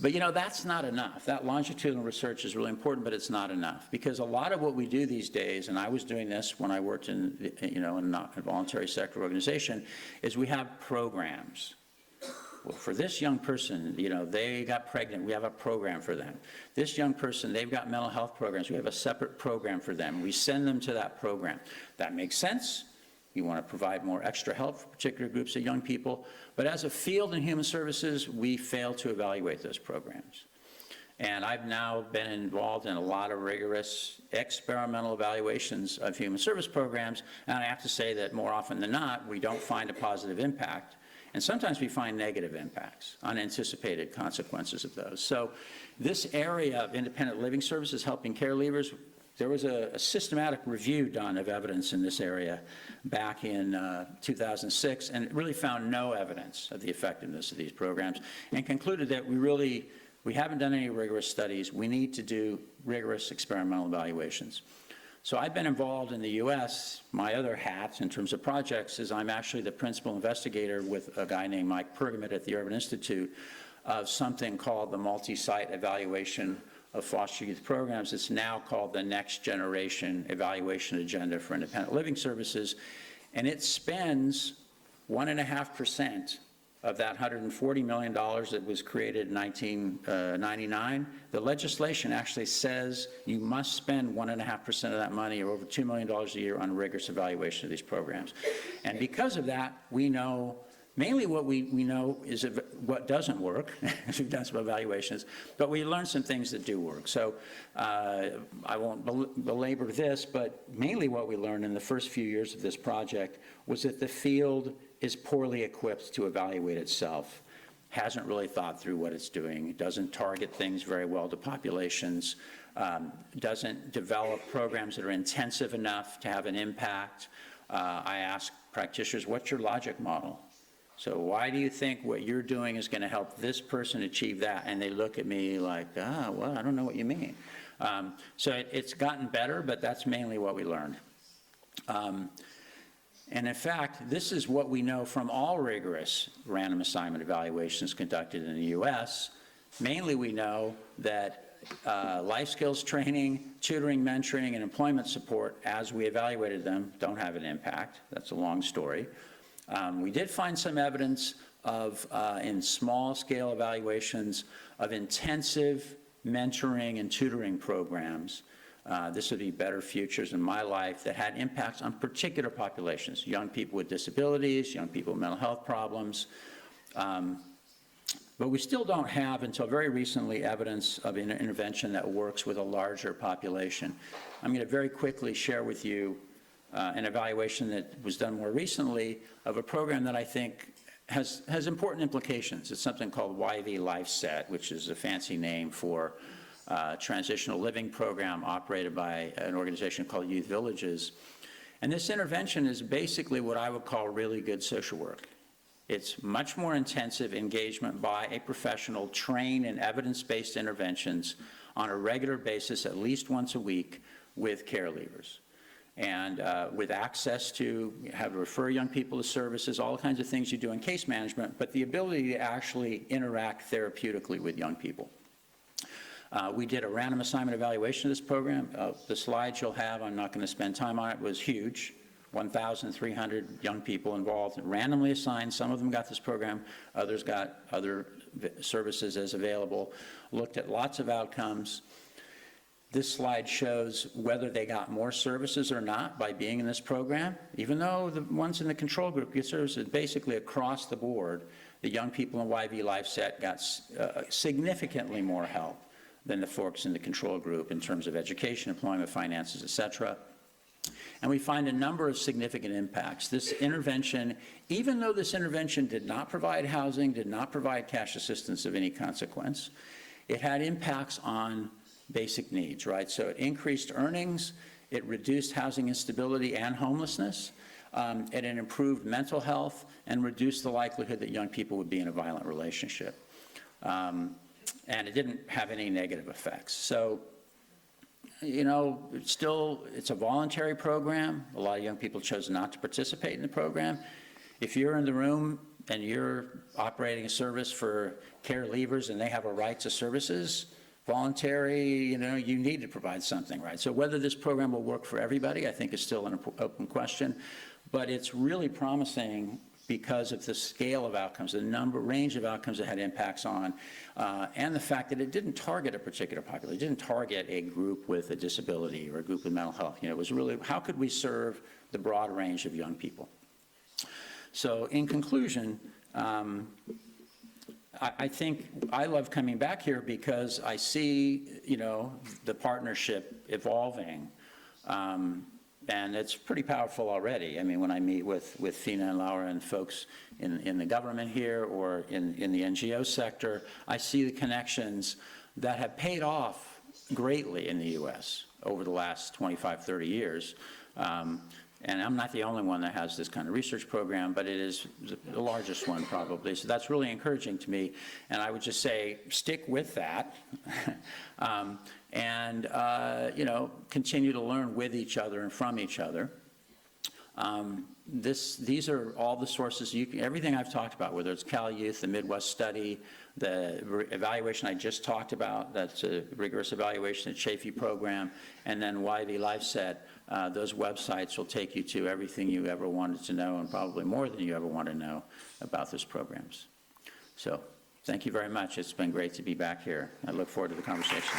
But that's not enough. That longitudinal research is really important, but it's not enough, because a lot of what we do these days, and I was doing this when I worked in a voluntary sector organization, is we have programs. Well, for this young person, they got pregnant, we have a program for them. This young person, they've got mental health programs, we have a separate program for them. We send them to that program. That makes sense. You want to provide more extra help for particular groups of young people. But as a field in human services, we fail to evaluate those programs. And I've now been involved in a lot of rigorous experimental evaluations of human service programs, and I have to say that more often than not, we don't find a positive impact. And sometimes we find negative impacts, unanticipated consequences of those. So this area of independent living services helping care leavers, there was a systematic review done of evidence in this area back in 2006, and it really found no evidence of the effectiveness of these programs, and concluded that we haven't done any rigorous studies. We need to do rigorous experimental evaluations. So I've been involved in the U.S. My other hat in terms of projects is I'm actually the principal investigator with a guy named Mike Pergamit at the Urban Institute of something called the multi-site evaluation of foster youth programs. It's now called the Next Generation Evaluation Agenda for Independent Living Services, and it spends 1.5% of that $140 million that was created in 1999. The legislation actually says you must spend 1.5% of that money, or over $2 million a year, on rigorous evaluation of these programs. And because of that, we know, mainly what we know is what doesn't work. We've done some evaluations, but we learned some things that do work. So I won't belabor this, but mainly what we learned in the first few years of this project was that the field is poorly equipped to evaluate itself, hasn't really thought through what it's doing, it doesn't target things very well to populations, doesn't develop programs that are intensive enough to have an impact. I ask practitioners, what's your logic model? So why do you think what you're doing is going to help this person achieve that? And they look at me like, well, I don't know what you mean. So it's gotten better, but that's mainly what we learned. And in fact, this is what we know from all rigorous random assignment evaluations conducted in the U.S. Mainly we know that life skills training, tutoring, mentoring, and employment support, as we evaluated them, don't have an impact. That's a long story. We did find some evidence of, in small-scale evaluations, of intensive mentoring and tutoring programs. This would be Better Futures in my life, that had impacts on particular populations, young people with disabilities, young people with mental health problems. But we still don't have, until very recently, evidence of an intervention that works with a larger population. I'm going to very quickly share with you an evaluation that was done more recently of a program that I think has important implications. It's something called YV LifeSet, which is a fancy name for transitional living program operated by an organization called Youth Villages. And this intervention is basically what I would call really good social work. It's much more intensive engagement by a professional trained in evidence-based interventions on a regular basis, at least once a week, with care leavers. And with access to have to refer young people to services, all kinds of things you do in case management, but the ability to actually interact therapeutically with young people. We did a random assignment evaluation of this program. The slides you'll have, I'm not going to spend time on it, was huge. 1,300 young people involved, randomly assigned. Some of them got this program, others got other services as available. Looked at lots of outcomes. This slide shows whether they got more services or not by being in this program. Even though the ones in the control group get services, basically across the board, the young people in YV LifeSet got significantly more help than the folks in the control group in terms of education, employment, finances, et cetera. And we find a number of significant impacts. This intervention, even though this intervention did not provide housing, did not provide cash assistance of any consequence, it had impacts on basic needs, right? So it increased earnings, it reduced housing instability and homelessness, it improved mental health, and reduced the likelihood that young people would be in a violent relationship. And it didn't have any negative effects. So, you know, it's a voluntary program. A lot of young people chose not to participate in the program. If you're in the room and you're operating a service for care leavers and they have a right to services, voluntary, you know, you need to provide something, right? So whether this program will work for everybody, I think is still an open question, but it's really promising because of the scale of outcomes, the range of outcomes it had impacts on, and the fact that it didn't target a particular population. It didn't target a group with a disability or a group with mental health. You know, it was really, how could we serve the broad range of young people? So in conclusion, I think I love coming back here because I see, you know, the partnership evolving. And it's pretty powerful already. I mean, when I meet with Fina and Laura and folks in the government here or in the NGO sector, I see the connections that have paid off greatly in the U.S. over the last 25, 30 years. And I'm not the only one that has this kind of research program, but it is the largest one probably. So that's really encouraging to me. And I would just say, stick with that. And continue to learn with each other and from each other. These are all the sources, everything I've talked about, whether it's Cal Youth, the Midwest Study, the evaluation I just talked about, that's a rigorous evaluation, the Chafee program, and then YV LifeSet, those websites will take you to everything you ever wanted to know and probably more than you ever want to know about those programs. So thank you very much. It's been great to be back here. I look forward to the conversation.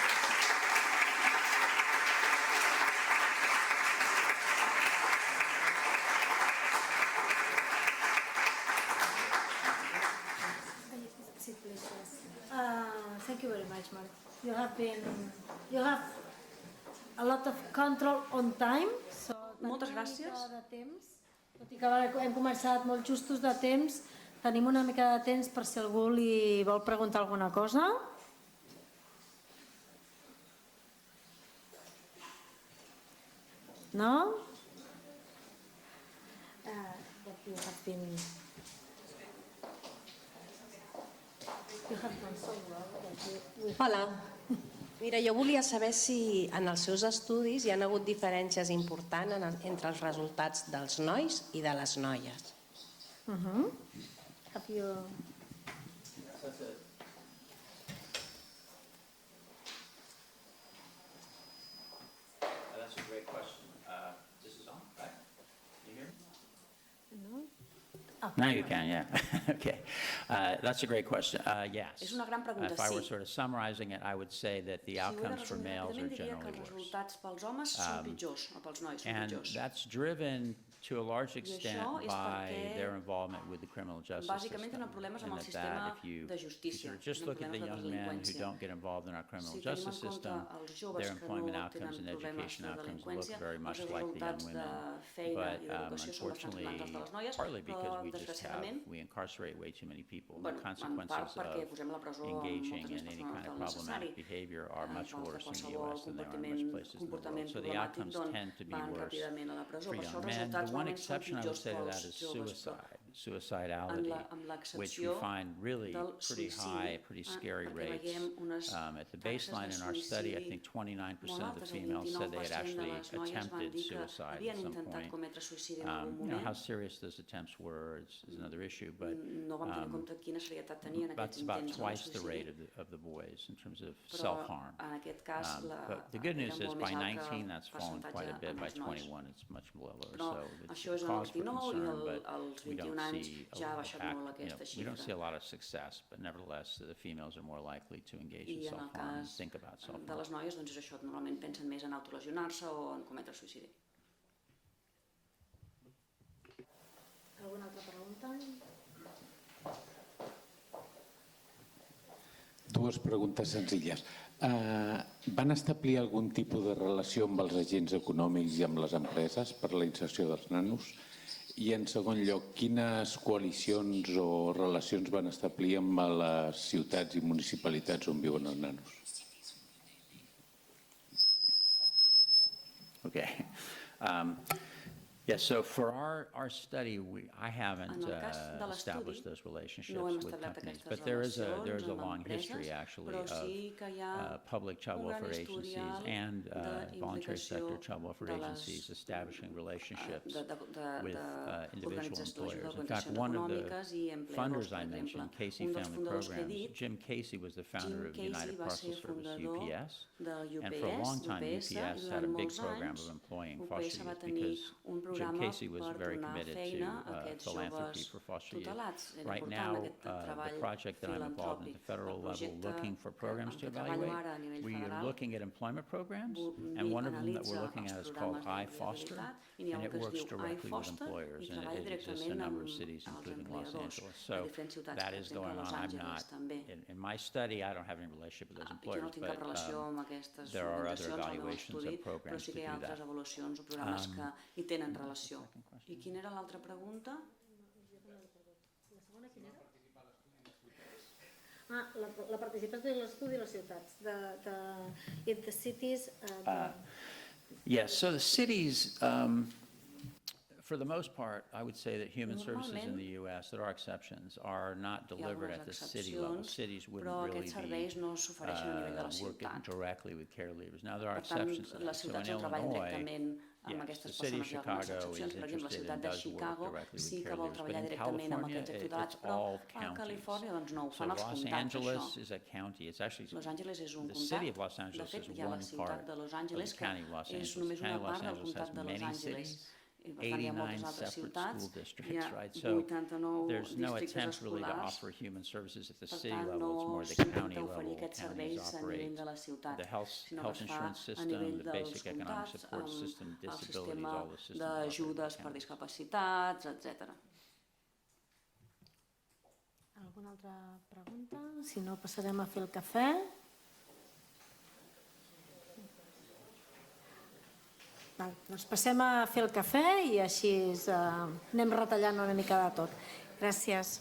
Thank you very much, Mark. You have a lot of control on time, so Moltes gràcies. De temps, tot i que hem començat molt justos de temps, tenim una mica de temps per si algú li vol preguntar alguna cosa. No? Hola. Mira, jo volia saber si en els seus estudis hi ha hagut diferències importants entre els resultats dels nois i de les noies. Have you... That's a great question. This is on, right? You hear me? No? Now you can, yeah. Okay. That's a great question. Yes. És una gran pregunta, If I were sí. sort of summarizing it, I would say that the outcomes for males are diria que generally els worse. resultats pels homes són pitjors, o pels nois són And pitjors. that's driven to a large extent això és by perquè their involvement with the criminal justice bàsicament system. tenen problemes amb And el that sistema if you de justícia, sort of just tenen look at the problemes de young men who delinqüència. don't get involved in our criminal Si tenim justice en compte system, els joves their que employment no outcomes tenen and problemes education de outcomes look delinqüència, very els much like the young resultats de women. feina But i d'educació són bastant semblants als de les noies, partly because però we just desgraciadament, we incarcerate way too many people. bueno, The en part consequences perquè of posem a la presó engaging moltes in més any persones kind of del necessari, problematic behavior are much doncs de worse in the qualsevol U.S. than they are in most places in the world. comportament So the problemàtic outcomes doncs, tend to be van worse ràpidament a la presó. for Per això young els men. resultats The one normalment són exception I would pitjors say to that pels is joves, suicidality, amb which we l'excepció find really del pretty high, suïcidi, pretty scary perquè rates. veiem unes At the taxes de baseline in our study, I suïcidi think 29% molt of the altes, el females said they had 29% de actually les noies van attempted dir que suicide at havien some intentat point. cometre suïcidi en algun How moment. serious those attempts were is another issue, but No vam tenir en compte quina serietat tenien that's aquests about intents de twice the rate suïcidi, of the boys in terms of però self-harm. en aquest cas But the good news era is molt by més alt 19 que that's fallen quite a percentatge bit. en By els nois. 21 it's much lower. Però So això és it's en a el cause for 29 i concern, but als we 21 don't anys see ja ha baixat molt aquesta we don't see a xifra. lot of success, but nevertheless the females are more likely to engage in I en el self-harm and cas think about de self-harm. les noies doncs és això, normalment pensen més en autolesionar-se o en cometre suïcidi. Alguna altra pregunta? Dues preguntes senzilles. Van establir algun tipus de relació amb els agents econòmics i amb les empreses per la inserció dels nanos? I en segon lloc, quines coalicions o relacions van establir amb les ciutats i municipalitats on viuen els nanos? Okay. Yeah, so for our study, I haven't En el cas de l'estudi, established those relationships no hem with establert companies, aquestes but there is a relacions amb long empreses, history actually però sí que hi ha of public child un gran welfare agencies historial and voluntary d'implicació sector child welfare de les, agencies establishing relationships with individual d'organitzacions employers. In fact, d'organitzacions one of econòmiques i the empleadors, funders per I exemple. mentioned, Casey Un dels Family fundadors que he Programs, dit, Jim Casey was the founder of Jim United Casey va Parcel ser Service, fundador UPS, del and for a long time UPS, UPS i had a durant big molts program anys of employing UPS foster va youth tenir because un programa Casey was per very donar committed feina a to aquests philanthropy joves for foster youth. tutelats. Era Right important now, aquest the treball project that I'm involved in at the filantrópic. federal El level, projecte looking for programs en to què treballo evaluate, ara a nivell we are federal looking at employment programs, and one of them that we're looking at is called iFoster, and it works directly with employers, and it exists in a number of cities, including Los Angeles. So that is going on. I'm not, in my study, I don't have any relationship with those Jo no employers, tinc cap but relació amb aquestes there are other organitzacions al meu evaluations estudi, of però programs sí to que hi ha do altres that. avaluacions o programes que hi tenen relació. I quina era l'altra pregunta? La participació de l'estudi a les ciutats, in the cities. Yes, so the cities, for the most part, I would say that human services in the U.S., there are exceptions, are not delivered at the city level. Cities wouldn't però really aquests serveis no s'ofereixen a nivell de la be working ciutat. directly with care leavers. Now, there are Per tant, exceptions to that. les So in ciutats no treballen Illinois, directament amb yes, aquestes the city of persones, hi ha algunes Chicago is excepcions. Per exemple, la interested ciutat and de does work Chicago directly with sí que care vol leavers, but treballar in directament amb California, aquests it's tutelats, però all a counties. Califòrnia doncs no ho So fan els Los comtats, Angeles això. is a county. It's actually, Los Angeles és un the city of comtat. Los De Angeles fet, is hi ha la one ciutat part de Los of Angeles the que county of Los és Angeles. només The county una of Los part del Angeles comtat has de Los many Angeles. cities, I per tant, hi ha 89 moltes altres separate ciutats, school hi districts, ha right? So 89 there's no districtes attempt really to escolars. offer human services at the Per city tant, level. no It's more the s'intenta county oferir level. aquests Counties serveis a operate nivell de la ciutat, the sinó health que es fa insurance a system, nivell the dels basic economic comtats, support amb system, el disabilities, sistema all the systems d'ajudes per discapacitats, etc. Alguna altra pregunta? Si no, passarem a fer el cafè. Doncs passem a fer el cafè i així anem retallant una mica de tot. Gràcies.